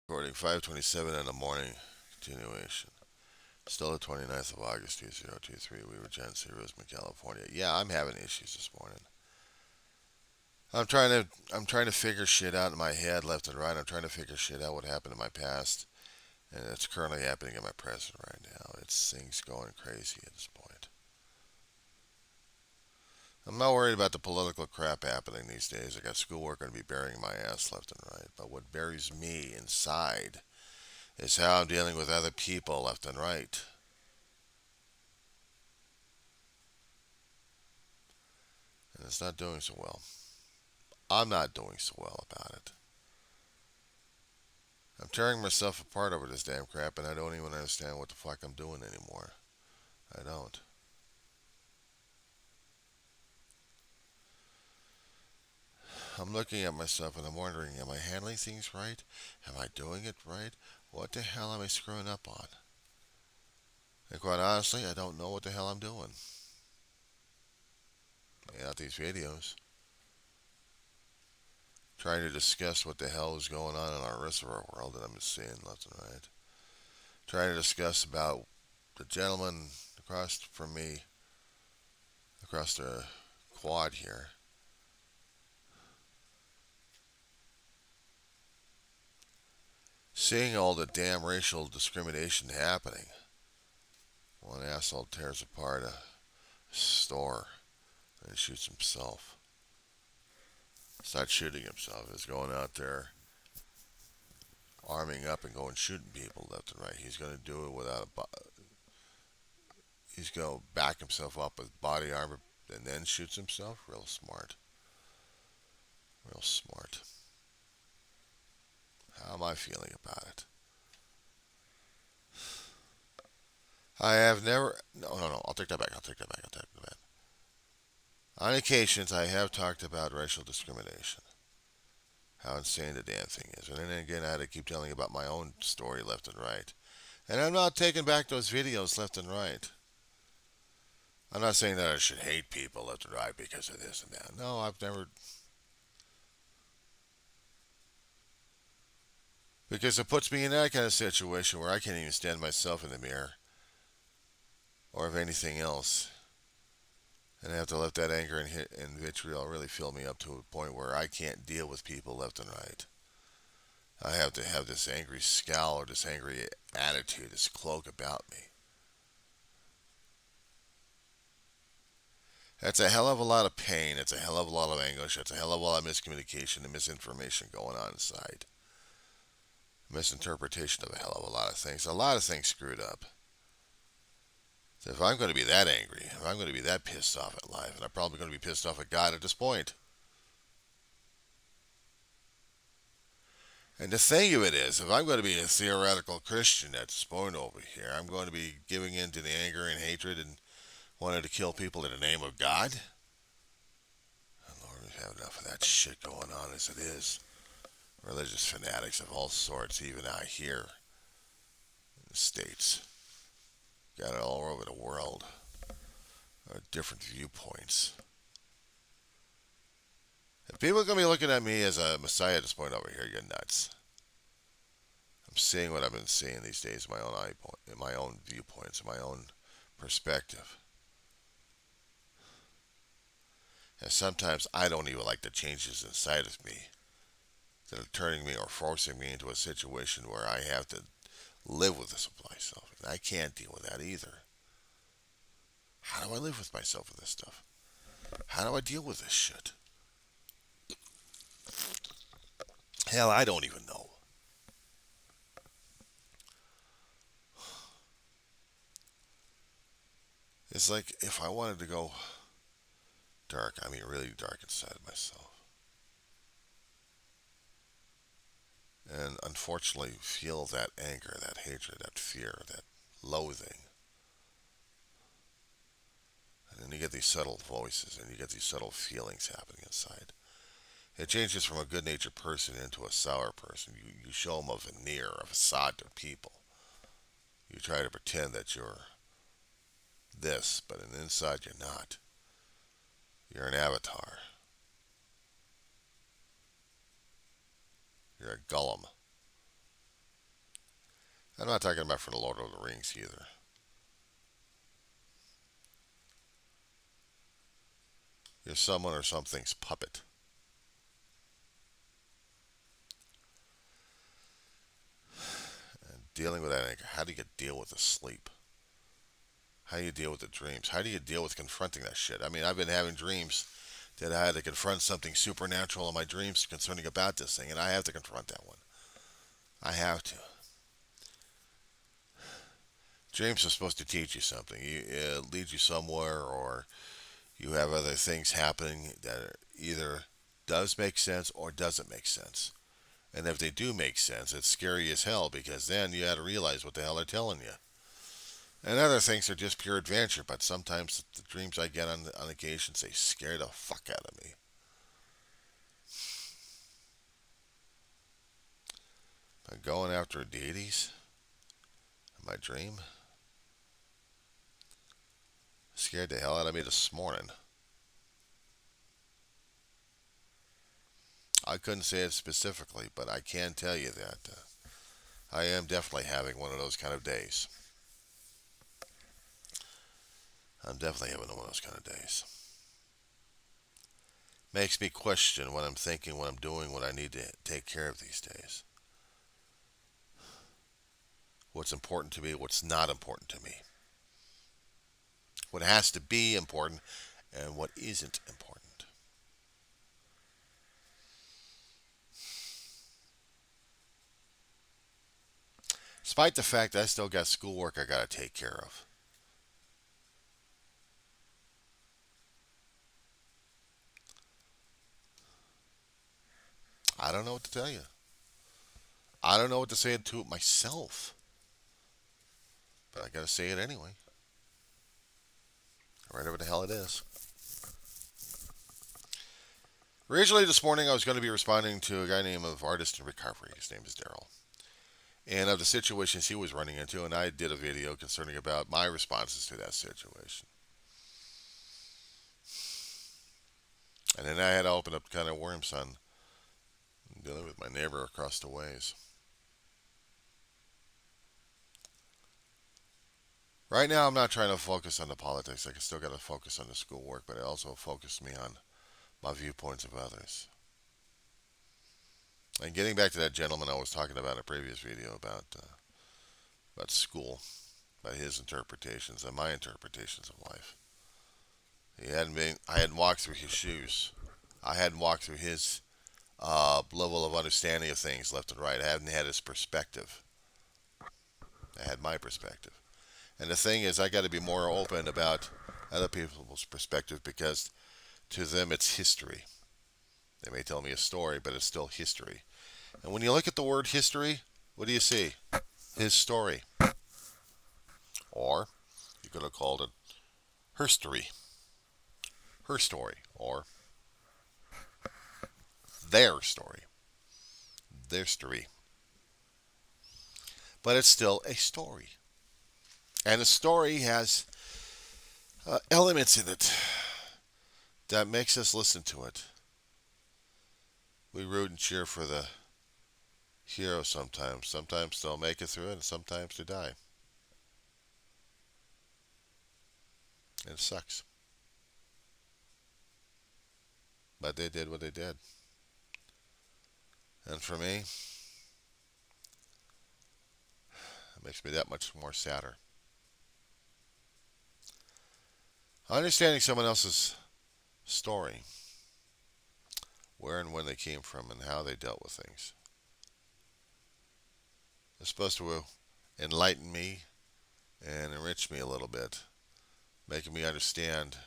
Recording 5:27 in the morning. Continuation. Still the 29th of August 2023. We were Gen C, Roseman, California. Yeah, I'm having issues this morning. I'm trying to figure shit out in my head left and right. I'm trying to figure shit out what happened in my past, and it's currently happening in my present right now. It's things going crazy at this point. I'm not worried about the political crap happening these days. I got schoolwork going to be burying my ass left and right. But what buries me inside is how I'm dealing with other people left and right. And it's not doing so well. I'm not doing so well about it. I'm tearing myself apart over this damn crap, and I don't even understand what the fuck I'm doing anymore. I don't. I'm looking at myself and I'm wondering, am I handling things right? Am I doing it right? What the hell am I screwing up on? And quite honestly, I don't know what the hell I'm doing. Out these videos, trying to discuss what the hell is going on in our rest of our world that I'm seeing left and right. Trying to discuss about the gentleman across from me, across the quad here, seeing all the damn racial discrimination happening. One asshole tears apart a store and shoots himself. Starts shooting himself. He's going out there arming up and going shooting people left and right. He's going to do it without he's going to back himself up with body armor and then shoots himself. Real smart. Real smart. How am I feeling about it? I have never. No. I'll take that back. I'll take that back. I'll take that back. On occasions, I have talked about racial discrimination. How insane the damn thing is. And then again, I had to keep telling you about my own story left and right. And I'm not taking back those videos left and right. I'm not saying that I should hate people left and right because of this and that. No, I've never. Because it puts me in that kind of situation where I can't even stand myself in the mirror or of anything else. And I have to let that anger and vitriol really fill me up to a point where I can't deal with people left and right. I have to have this angry scowl or this angry attitude, this cloak about me. That's a hell of a lot of pain. It's a hell of a lot of anguish. It's a hell of a lot of miscommunication and misinformation going on inside. Misinterpretation of a hell of a lot of things. A lot of things screwed up. So if I'm going to be that angry, if I'm going to be that pissed off at life, and I'm probably going to be pissed off at God at this point. And the thing of it is, if I'm going to be a theoretical Christian at this point over here, I'm going to be giving in to the anger and hatred and wanting to kill people in the name of God. Lord, we have enough of that shit going on as it is. Religious fanatics of all sorts, even out here in the States. Got it all over the world. Different viewpoints. If people are going to be looking at me as a messiah at this point over here, you're nuts. I'm seeing what I've been seeing these days in my own eye point, in my own viewpoints, in my own perspective. And sometimes I don't even like the changes inside of me that are turning me or forcing me into a situation where I have to live with this of myself. And I can't deal with that either. How do I live with myself with this stuff? How do I deal with this shit? Hell, I don't even know. It's like if I wanted to go dark, I mean really dark inside of myself. And unfortunately feel that anger, that hatred, that fear, that loathing. And then you get these subtle voices and you get these subtle feelings happening inside. It changes from a good natured person into a sour person. You show them a veneer, a facade to people. You try to pretend that you're this, but on the inside you're not. You're an avatar. You're a Gollum. I'm not talking about for the Lord of the Rings either. You're someone or something's puppet. And dealing with that anger, how do you deal with the sleep? How do you deal with the dreams? How do you deal with confronting that shit? I mean, I've been having dreams that I had to confront something supernatural in my dreams concerning about this thing, and I have to confront that one. I have to. Dreams are supposed to teach you something. It leads you somewhere, or you have other things happening that either does make sense or doesn't make sense. And if they do make sense, it's scary as hell because then you got to realize what the hell they're telling you. And other things are just pure adventure, but sometimes the dreams I get on occasions, they scare the fuck out of me. But going after deities in my dream scared the hell out of me this morning. I couldn't say it specifically, but I can tell you that I am definitely having one of those kind of days. I'm definitely having one of those kind of days. Makes me question what I'm thinking, what I'm doing, what I need to take care of these days. What's important to me, what's not important to me. What has to be important and what isn't important. Despite the fact that I still got schoolwork I got to take care of. I don't know what to tell you. I don't know what to say to it myself. But I got to say it anyway. Whatever the hell it is. Originally this morning I was going to be responding to a guy named of Artist in Recovery. His name is Daryl. And of the situations he was running into, and I did a video concerning about my responses to that situation. And then I had to open up kind of worms on dealing with my neighbor across the ways. Right now, I'm not trying to focus on the politics. I still got to focus on the schoolwork, but it also focused me on my viewpoints of others. And getting back to that gentleman I was talking about in a previous video about school, about his interpretations and my interpretations of life. He hadn't been. I hadn't walked through his shoes. I hadn't walked through his level of understanding of things left and right. I hadn't had his perspective. I had my perspective. And the thing is, I got to be more open about other people's perspective because to them it's history. They may tell me a story, but it's still history. And when you look at the word history, what do you see? His story. Or you could have called it her story. Her story. Or their story. Their story. But it's still a story. And the story has elements in it that makes us listen to it. We root and cheer for the hero sometimes. Sometimes they'll make it through it, and sometimes they die. And it sucks. But they did what they did. And for me, it makes me that much more sadder. Understanding someone else's story, where and when they came from, and how they dealt with things, is supposed to enlighten me and enrich me a little bit, making me understand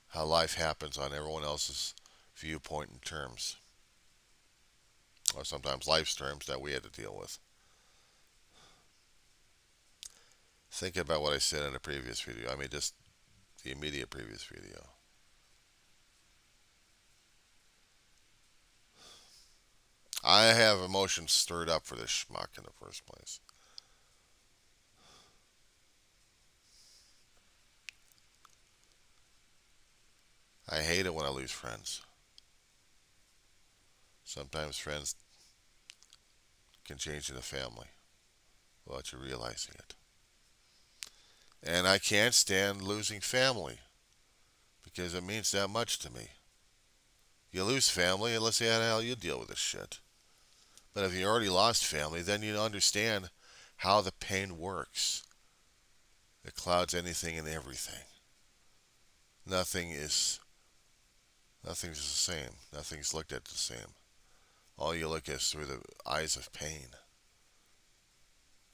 how life happens on everyone else's viewpoint and terms, or sometimes life's terms that we had to deal with. Thinking about what I said in a previous video, I mean just the immediate previous video. I have emotions stirred up for this schmuck in the first place. I hate it when I lose friends. Sometimes friends can change into family. without you realizing it. And I can't stand losing family because it means that much to me. You lose family, and let's see how the hell you deal with this shit. But if you already lost family, then you understand how the pain works. It clouds anything and everything. Nothing is nothing's the same. Nothing's looked at the same. All you look at is through the eyes of pain,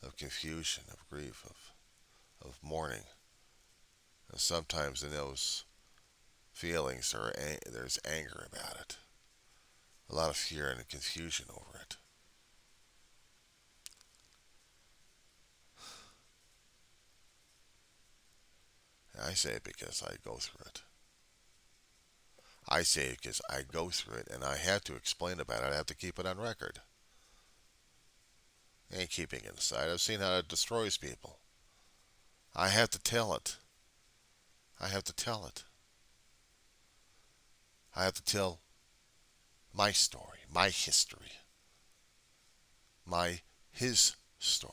of confusion, of grief, of mourning. And sometimes in those feelings there's anger about it. A lot of fear and confusion over it. And I say it because I go through it. I say it because I go through it and I have to explain about it. I have to keep it on record. I ain't keeping it inside. I've seen how it destroys people. I have to tell it. I have to tell it. I have to tell my story, my history, his story.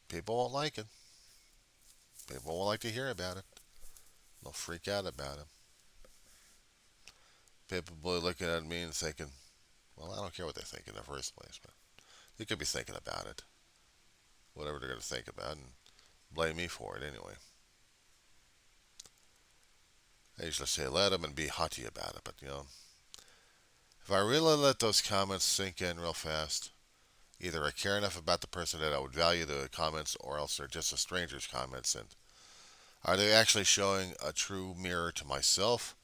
People won't like it. People won't like to hear about it. They'll freak out about it. People will be looking at me and thinking, well, I don't care what they think in the first place, but they could be thinking about it. Whatever they're going to think about and blame me for it anyway. I usually say let them and be haughty about it, but if I really let those comments sink in real fast, either I care enough about the person that I would value the comments, or else they're just a stranger's comments. And are they actually showing a true mirror to myself?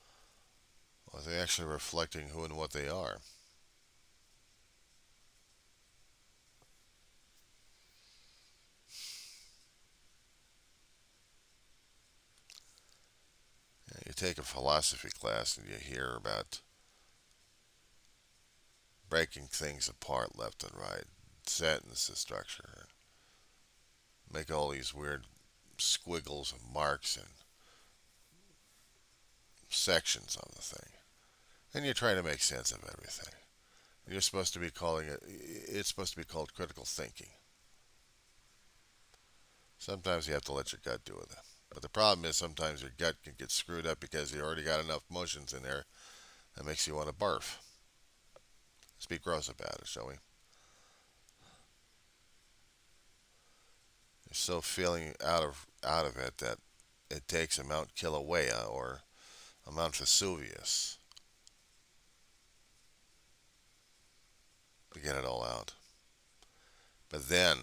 Or are they actually reflecting who and what they are? You take a philosophy class and you hear about breaking things apart left and right, sentence structure, make all these weird squiggles and marks and sections on the thing. And you try to make sense of everything. You're supposed to be calling it's supposed to be called critical thinking. Sometimes you have to let your gut do it. But the problem is sometimes your gut can get screwed up because you already got enough emotions in there that makes you want to barf. Let's be gross about it, shall we? You're so feeling out of it that it takes a Mount Kilauea or a Mount Vesuvius to get it all out. But then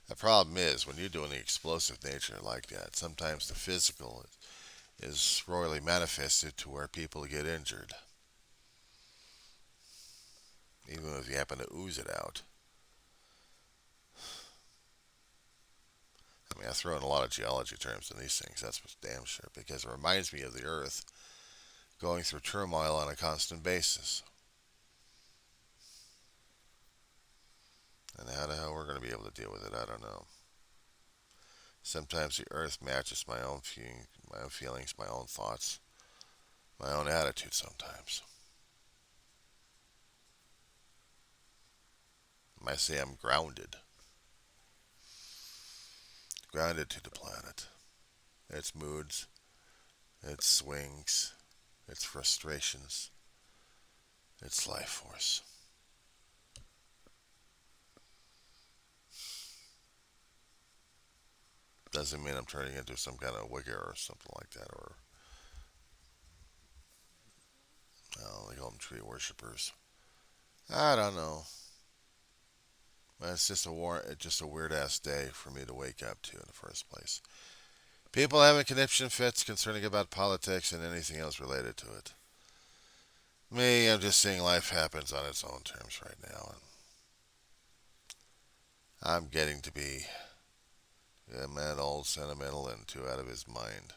the problem is when you're doing the explosive nature like that, sometimes the physical is royally manifested to where people get injured, even if you happen to ooze it out. I mean, I throw in a lot of geology terms in these things, that's for damn sure, because it reminds me of the Earth going through turmoil on a constant basis. And how the hell we're going to be able to deal with it, I don't know. Sometimes the Earth matches my own feelings, my own thoughts, my own attitude sometimes. I might say I'm grounded. Grounded to the planet. Its moods, its swings, its frustrations, its life force. Doesn't mean I'm turning into some kind of Wicca or something like that, or they call them tree worshippers. I don't know. But it's just a weird ass day for me to wake up to in the first place. People having conniption fits concerning about politics and anything else related to it. Me, I'm just seeing life happens on its own terms right now, and I'm getting to be a man old, sentimental, and too out of his mind.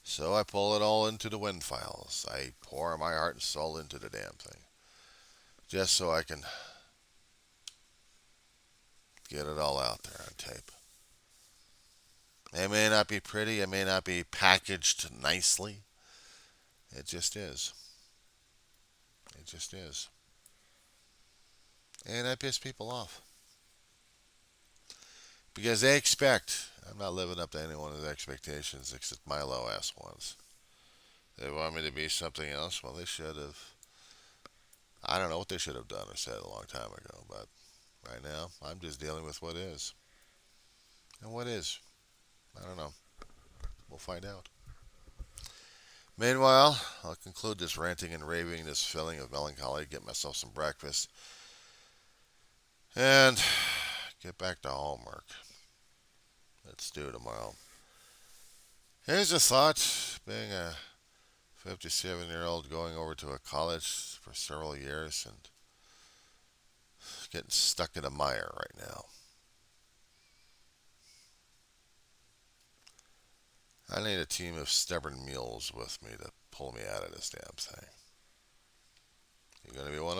So I pull it all into the wind files. I pour my heart and soul into the damn thing. Just so I can get it all out there on tape. It may not be pretty, it may not be packaged nicely. It just is. It just is. And that pisses people off. Because they expect, I'm not living up to anyone's expectations except my low ass ones. They want me to be something else. Well, they should have. I don't know what they should have done or said a long time ago, but right now, I'm just dealing with what is. And what is? I don't know. We'll find out. Meanwhile, I'll conclude this ranting and raving, this feeling of melancholy, get myself some breakfast, and get back to homework. Let's do tomorrow. Here's a thought, being a 57-year-old going over to a college for several years and getting stuck in a mire right now. I need a team of stubborn mules with me to pull me out of this damn thing. You gonna be one?